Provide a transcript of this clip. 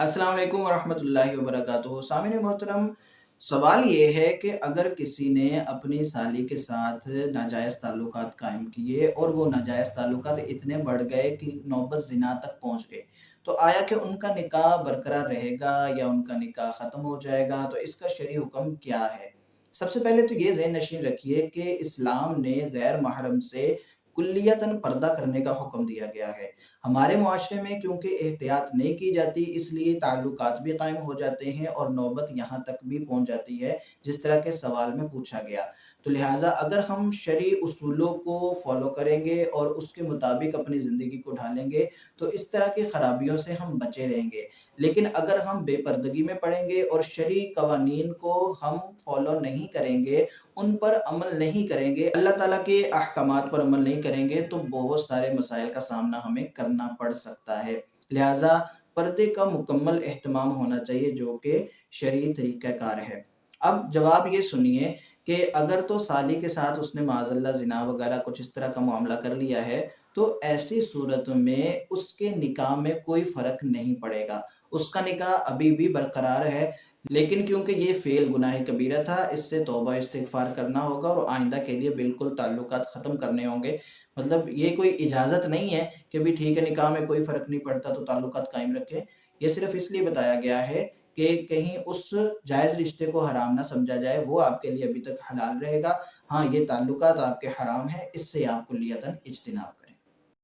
السلام علیکم ورحمۃ اللہ وبرکاتہ۔ سامعین محترم، سوال یہ ہے کہ اگر کسی نے اپنی سالی کے ساتھ ناجائز تعلقات قائم کیے اور وہ ناجائز تعلقات اتنے بڑھ گئے کہ نوبت زنا تک پہنچ گئے، تو آیا کہ ان کا نکاح برقرار رہے گا یا ان کا نکاح ختم ہو جائے گا؟ تو اس کا شرعی حکم کیا ہے؟ سب سے پہلے تو یہ ذہن نشین رکھیے کہ اسلام نے غیر محرم سے کلیتاً پردہ کرنے کا حکم دیا گیا ہے۔ ہمارے معاشرے میں کیونکہ احتیاط نہیں کی جاتی، اس لیے تعلقات بھی قائم ہو جاتے ہیں اور نوبت یہاں تک بھی پہنچ جاتی ہے جس طرح کے سوال میں پوچھا گیا۔ تو لہٰذا اگر ہم شرعی اصولوں کو فالو کریں گے اور اس کے مطابق اپنی زندگی کو ڈھالیں گے تو اس طرح کی خرابیوں سے ہم بچے رہیں گے۔ لیکن اگر ہم بے پردگی میں پڑیں گے اور شرعی قوانین کو ہم فالو نہیں کریں گے، ان پر عمل نہیں کریں گے، اللہ تعالیٰ کے احکامات پر عمل نہیں کریں گے، تو بہت سارے مسائل کا سامنا ہمیں کرنا پڑ سکتا ہے۔ لہٰذا پردے کا مکمل اہتمام ہونا چاہیے جو کہ شرعی طریقہ کار ہے۔ اب جواب یہ سنیے کہ اگر تو سالی کے ساتھ اس نے معاذ اللہ زنا وغیرہ کچھ اس طرح کا معاملہ کر لیا ہے تو ایسی صورت میں اس کے نکاح میں کوئی فرق نہیں پڑے گا، اس کا نکاح ابھی بھی برقرار ہے۔ لیکن کیونکہ یہ فعل گناہ کبیرہ تھا، اس سے توبہ استغفار کرنا ہوگا اور آئندہ کے لیے بالکل تعلقات ختم کرنے ہوں گے۔ مطلب یہ کوئی اجازت نہیں ہے کہ بھی ٹھیک ہے نکاح میں کوئی فرق نہیں پڑتا تو تعلقات قائم رکھے۔ یہ صرف اس لیے بتایا گیا ہے کہ کہیں اس جائز رشتے کو حرام نہ سمجھا جائے، وہ آپ کے لیے ابھی تک حلال رہے گا۔ ہاں، یہ تعلقات آپ کے حرام ہیں، اس سے آپ کلیتاً اجتناب کریں۔